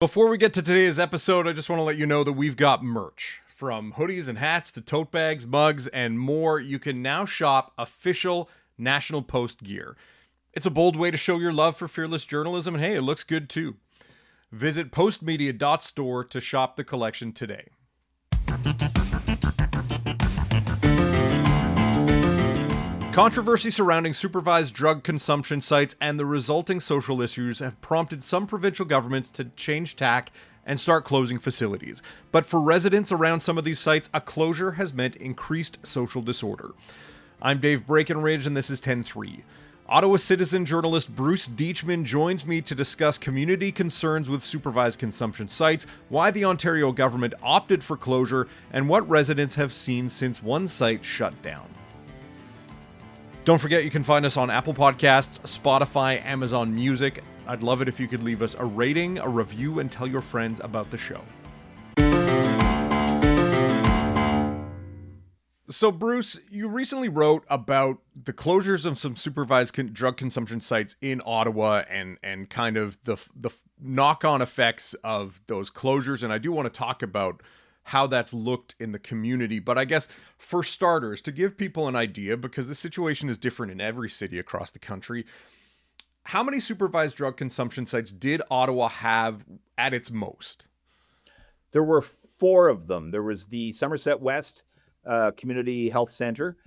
Before we get to today's episode, I just want to let you know that we've got merch. From hoodies and hats to tote bags, mugs, and more, you can now shop official National Post gear. It's a bold way to show your love for fearless journalism, and hey, it looks good too. Visit postmedia.store to shop the collection today. Controversy surrounding supervised drug consumption sites and the resulting social issues have prompted some provincial governments to change tack and start closing facilities. But for residents around some of these sites, a closure has meant increased social disorder. I'm Dave Breckenridge, and this is 10-3. Ottawa Citizen journalist Bruce Deachman joins me to discuss community concerns with supervised consumption sites, why the Ontario government opted for closure, and what residents have seen since one site shut down. Don't forget you can find us on Apple Podcasts, Spotify, Amazon Music. I'd love it if you could leave us a rating, a review, and tell your friends about the show. So, Bruce, you recently wrote about the closures of some supervised drug consumption sites in Ottawa and kind of the knock-on effects of those closures. And I do want to talk about how that's looked in the community. But I guess for starters, to give people an idea, because the situation is different in every city across the country, how many supervised drug consumption sites did Ottawa have at its most? There were 4 of them. There was the Somerset West Community Health Center,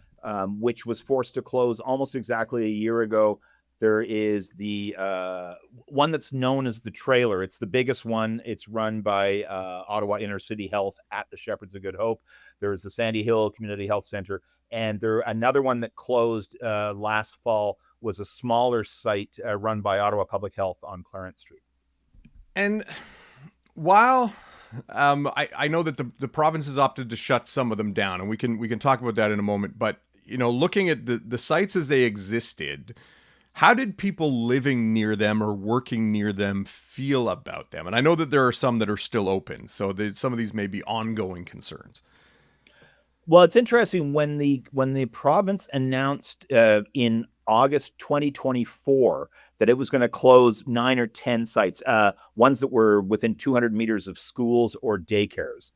which was forced to close almost exactly a year ago. There is the one that's known as the Trailer. It's the biggest one. It's run by Ottawa Inner City Health at the Shepherds of Good Hope. There is the Sandy Hill Community Health Center. And another one that closed last fall was a smaller site run by Ottawa Public Health on Clarence Street. And while I know that the province has opted to shut some of them down, and we can talk about that in a moment, but looking at the sites as they existed, how did people living near them or working near them feel about them? And I know that there are some that are still open, so some of these may be ongoing concerns. Well, it's interesting when the province announced in August 2024 that it was going to close 9 or 10 sites, ones that were within 200 meters of schools or daycares.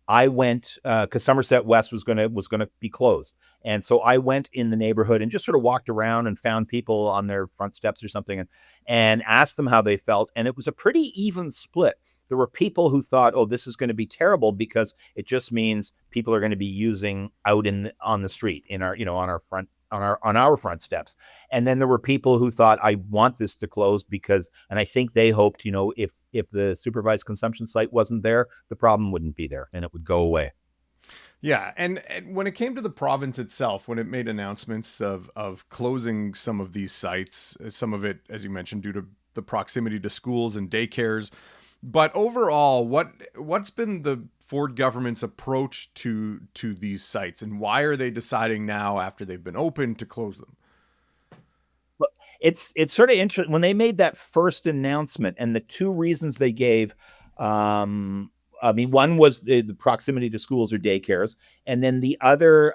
I went because Somerset West was going to be closed, and so I went in the neighborhood and just sort of walked around and found people on their front steps or something, and asked them how they felt, and it was a pretty even split. There were people who thought, "Oh, this is going to be terrible because it just means people are going to be using out on the street in our on our front steps." And then there were people who thought, "I want this to close because," and I think they hoped, if the supervised consumption site wasn't there, the problem wouldn't be there and it would go away. Yeah, and when it came to the province itself, when it made announcements of closing some of these sites, some of it, as you mentioned, due to the proximity to schools and daycares, but overall, what's been the Ford government's approach to these sites, and why are they deciding now, after they've been open, to close them? Look, it's sort of interesting when they made that first announcement, and the 2 reasons they gave. One was the proximity to schools or daycares, and then the other,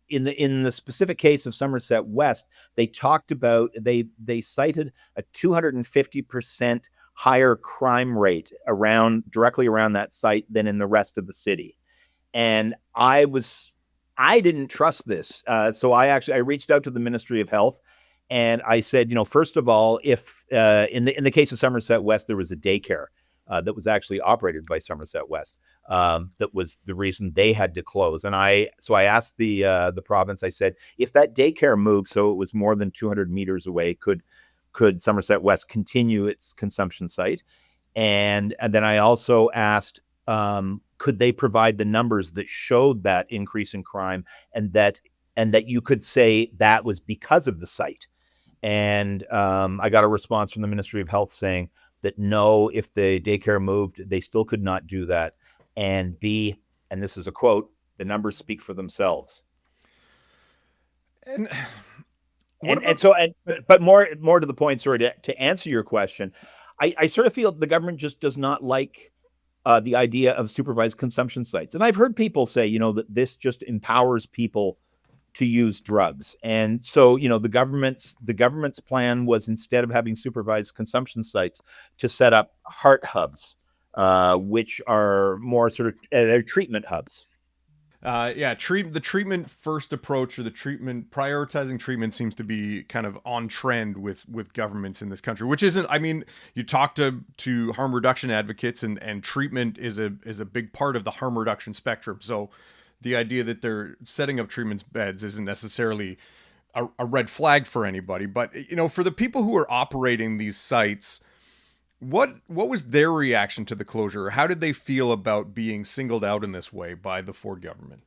in the specific case of Somerset West, they talked about they cited a 250% higher crime rate directly around that site than in the rest of the city. And I didn't trust this. So I reached out to the Ministry of Health and I said, first of all, if in the case of Somerset West, there was a daycare that was actually operated by Somerset West. That was the reason they had to close. And I asked the province, I said, if that daycare moved so it was more than 200 meters away, could Somerset West continue its consumption site? And then I also asked, could they provide the numbers that showed that increase in crime and that you could say that was because of the site? And I got a response from the Ministry of Health saying that no, if the daycare moved, they still could not do that. And B, and this is a quote, the numbers speak for themselves. But more to the point, sorry, to answer your question, I sort of feel the government just does not like the idea of supervised consumption sites. And I've heard people say, that this just empowers people to use drugs. And so, the government's plan was, instead of having supervised consumption sites, to set up heart hubs, which are more sort of they're treatment hubs. The treatment first approach, or the treatment prioritizing treatment, seems to be kind of on trend with governments in this country, which isn't. I mean, you talk to harm reduction advocates, and treatment is a big part of the harm reduction spectrum. So the idea that they're setting up treatment beds isn't necessarily a red flag for anybody. But for the people who are operating these sites, what was their reaction to the closure? How did they feel about being singled out in this way by the Ford government?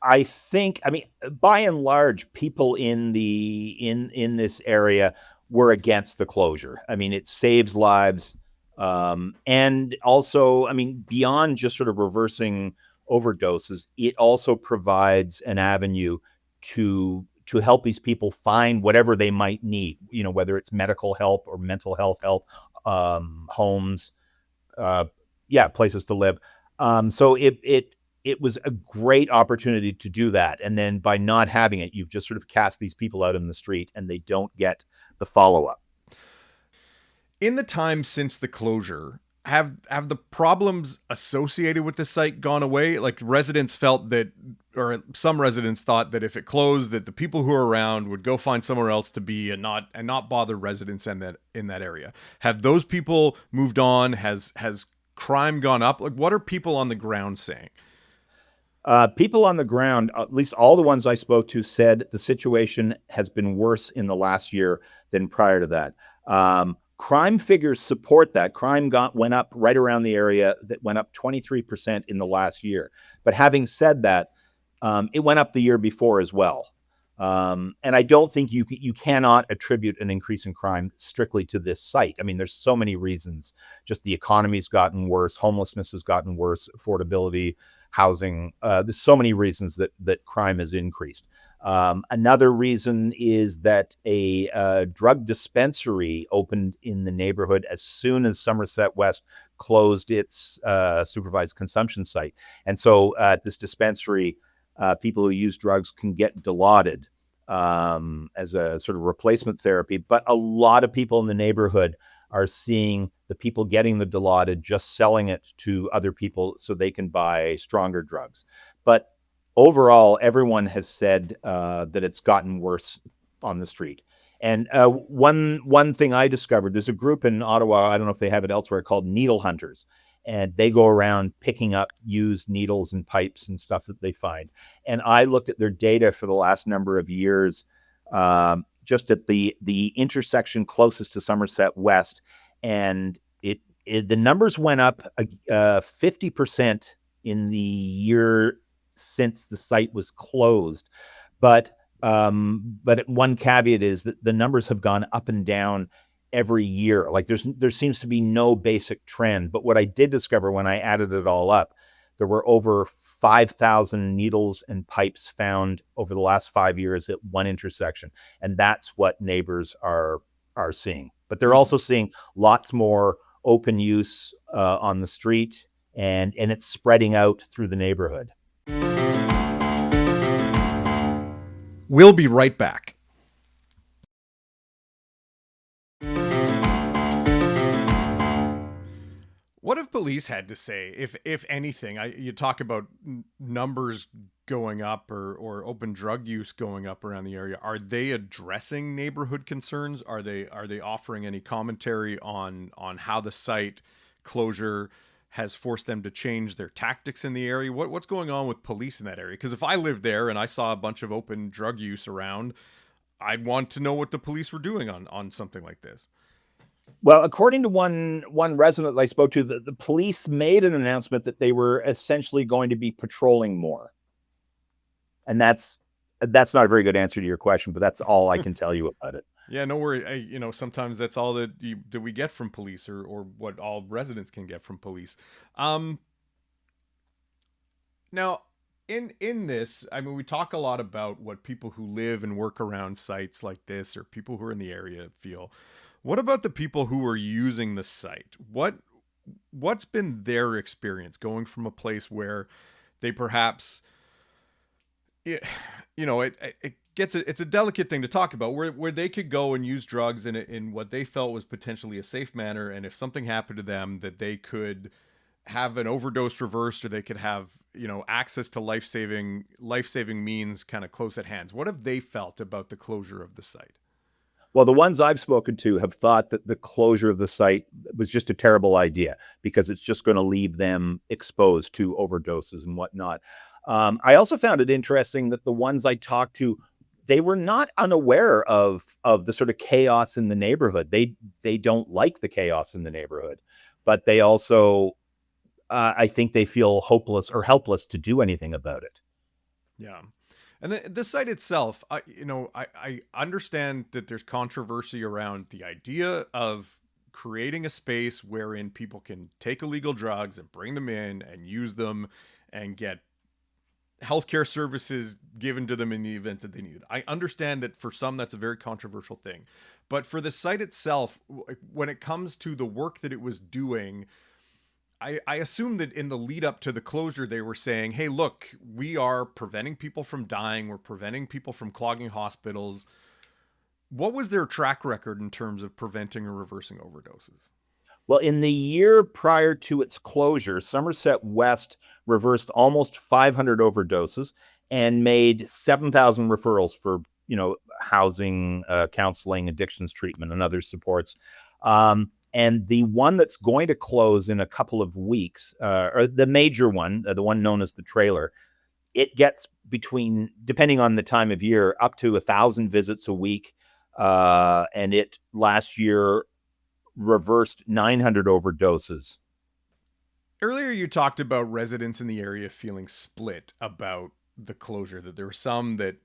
I mean, by and large, people in this area were against the closure. I mean, it saves lives, and also, I mean, beyond just sort of reversing overdoses, it also provides an avenue to help these people find whatever they might need. Whether it's medical help or mental health help, homes, uh, yeah, places to live. So it was a great opportunity to do that. And then by not having it, you've just sort of cast these people out in the street, and they don't get the follow up. In the time since the closure, have the problems associated with the site gone away? Like, residents felt that, or some residents thought that if it closed, that the people who are around would go find somewhere else to be, and not bother residents in that area. Have those people moved on? Has crime gone up? Like, what are people on the ground saying? People on the ground, at least all the ones I spoke to, said the situation has been worse in the last year than prior to that. Crime figures support that. Went up right around the area. That went up 23% in the last year. But having said that, it went up the year before as well. And I don't think you cannot attribute an increase in crime strictly to this site. I mean, there's so many reasons. Just the economy's gotten worse, homelessness has gotten worse, affordability, housing. There's so many reasons that crime has increased. Another reason is that a drug dispensary opened in the neighborhood as soon as Somerset West closed its supervised consumption site. And so at this dispensary, people who use drugs can get Dilaudid as a sort of replacement therapy. But a lot of people in the neighborhood are seeing the people getting the Dilaudid just selling it to other people so they can buy stronger drugs. But overall, everyone has said that it's gotten worse on the street. And one thing I discovered, there's a group in Ottawa, I don't know if they have it elsewhere, called Needle Hunters. And they go around picking up used needles and pipes and stuff that they find. And I looked at their data for the last number of years, just at the intersection closest to Somerset West, and the numbers went up 50% in the year since the site was closed. But one caveat is that the numbers have gone up and down every year. Like, there seems to be no basic trend. But what I did discover when I added it all up, there were over 5,000 needles and pipes found over the last 5 years at one intersection. And that's what neighbors are seeing. But they're also seeing lots more open use on the street, and it's spreading out through the neighborhood. We'll be right back. What have police had to say, if anything? You talk about numbers going up, or open drug use going up around the area. Are they addressing neighborhood concerns? Are they offering any commentary on how the site closure has forced them to change their tactics in the area? What's going on with police in that area? Because if I lived there and I saw a bunch of open drug use around, I'd want to know what the police were doing on something like this. Well, according to one resident I spoke to, the police made an announcement that they were essentially going to be patrolling more. And that's not a very good answer to your question, but that's all I can tell you about it. Yeah, no worry. Sometimes that's all that we get from police, or what all residents can get from police. Now, in this, I mean, we talk a lot about what people who live and work around sites like this, or people who are in the area, feel. What about the people who are using the site? What's been their experience going from a place where they perhaps it, it gets it's a delicate thing to talk about where they could go and use drugs in what they felt was potentially a safe manner, and if something happened to them, that they could have an overdose reversed, or they could have access to life saving means kind of close at hands. What have they felt about the closure of the site? Well, the ones I've spoken to have thought that the closure of the site was just a terrible idea because it's just going to leave them exposed to overdoses and whatnot. I also found it interesting that the ones I talked to, they were not unaware of the sort of chaos in the neighborhood. They don't like the chaos in the neighborhood, but they also, I think, they feel hopeless or helpless to do anything about it. Yeah. And the site itself, I understand that there's controversy around the idea of creating a space wherein people can take illegal drugs and bring them in and use them and get healthcare services given to them in the event that they need it. I understand that for some that's a very controversial thing. But for the site itself, when it comes to the work that it was doing, I assume that in the lead up to the closure, they were saying, hey, look, we are preventing people from dying. We're preventing people from clogging hospitals. What was their track record in terms of preventing or reversing overdoses? Well, in the year prior to its closure, Somerset West reversed almost 500 overdoses and made 7,000 referrals for, housing, counseling, addictions treatment, and other supports. And the one that's going to close in a couple of weeks, or the major one, the one known as the trailer, it gets between, depending on the time of year, up to 1,000 visits a week. And it last year reversed 900 overdoses. Earlier, you talked about residents in the area feeling split about the closure, that there were some that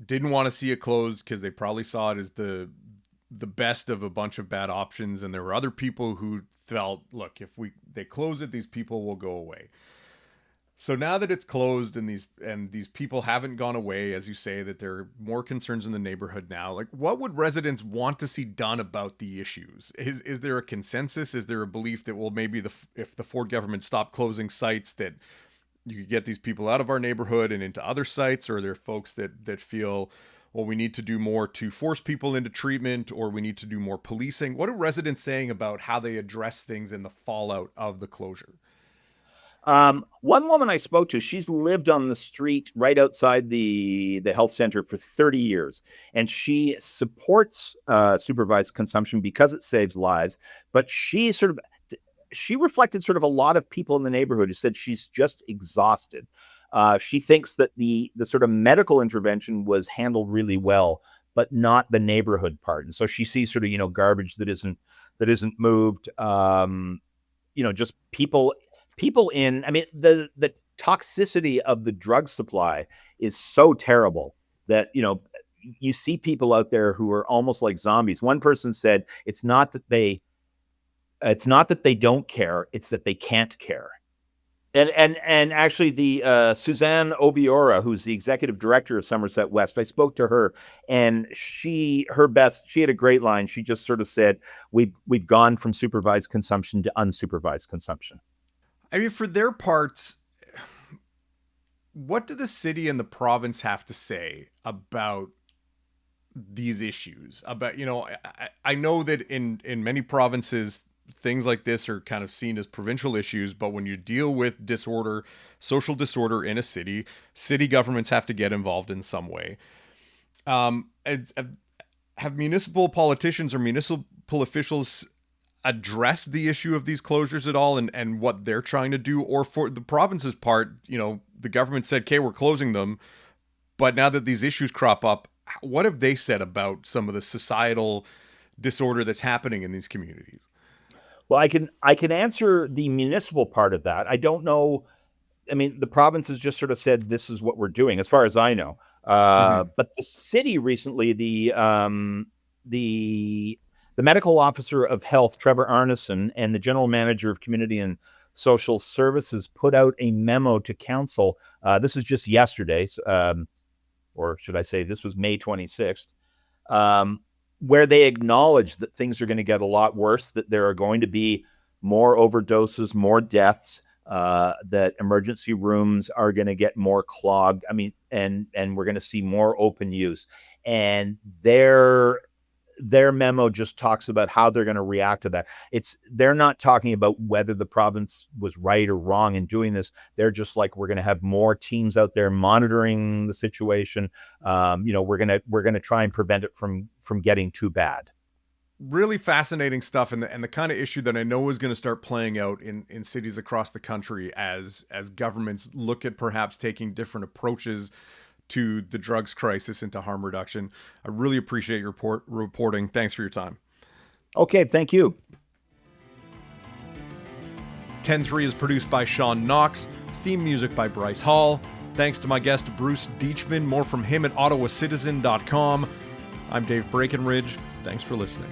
didn't want to see it closed because they probably saw it as the best of a bunch of bad options, and there were other people who felt, look, if they close it, these people will go away. So now that it's closed and these people haven't gone away, as you say, that there are more concerns in the neighborhood now, like, what would residents want to see done about the issues? Is there a consensus? Is there a belief that, well, maybe if the Ford government stopped closing sites, that you could get these people out of our neighborhood and into other sites? Or are there folks that feel, well, we need to do more to force people into treatment, or we need to do more policing? What are residents saying about how they address things in the fallout of the closure? One woman I spoke to, she's lived on the street right outside the health center for 30 years, and she supports supervised consumption because it saves lives. But she reflected sort of a lot of people in the neighborhood who said she's just exhausted. She thinks that the sort of medical intervention was handled really well, but not the neighborhood part. And so she sees sort of garbage that isn't moved. Just people in. I mean, the toxicity of the drug supply is so terrible that you see people out there who are almost like zombies. One person said it's not that they don't care, it's that they can't care. And actually, the Suzanne Obiora, who's the executive director of Somerset West, I spoke to her, and she had a great line. She just sort of said, "We've gone from supervised consumption to unsupervised consumption." I mean, for their parts, what do the city and the province have to say about these issues? About, I know that in many provinces, things like this are kind of seen as provincial issues, but when you deal with disorder, social disorder in a city, city governments have to get involved in some way. Have municipal politicians or municipal officials address the issue of these closures at all, and what they're trying to do? Or for the province's part, the government said, okay, we're closing them, but now that these issues crop up, what have they said about some of the societal disorder that's happening in these communities? Well, I can answer the municipal part of that. I don't know. I mean, the province has just sort of said this is what we're doing, as far as I know. But the city recently, the medical officer of health, Trevor Arneson, and the general manager of community and social services put out a memo to council. This is just yesterday, or should I say this was May 26th, where they acknowledge that things are going to get a lot worse, that there are going to be more overdoses, more deaths, that emergency rooms are going to get more clogged. I mean, and we're going to see more open use. And their memo just talks about how they're going to react to that. They're not talking about whether the province was right or wrong in doing this. They're just like, we're going to have more teams out there monitoring the situation. We're going to try and prevent it from getting too bad. Really fascinating stuff, and the kind of issue that I know is going to start playing out in cities across the country as governments look at perhaps taking different approaches to the drugs crisis and to harm reduction. I really appreciate your reporting. Thanks for your time. Okay, thank you. 10-3 is produced by Sean Knox. Theme music by Bryce Hall. Thanks to my guest, Bruce Deachman. More from him at ottawacitizen.com. I'm Dave Breckenridge. Thanks for listening.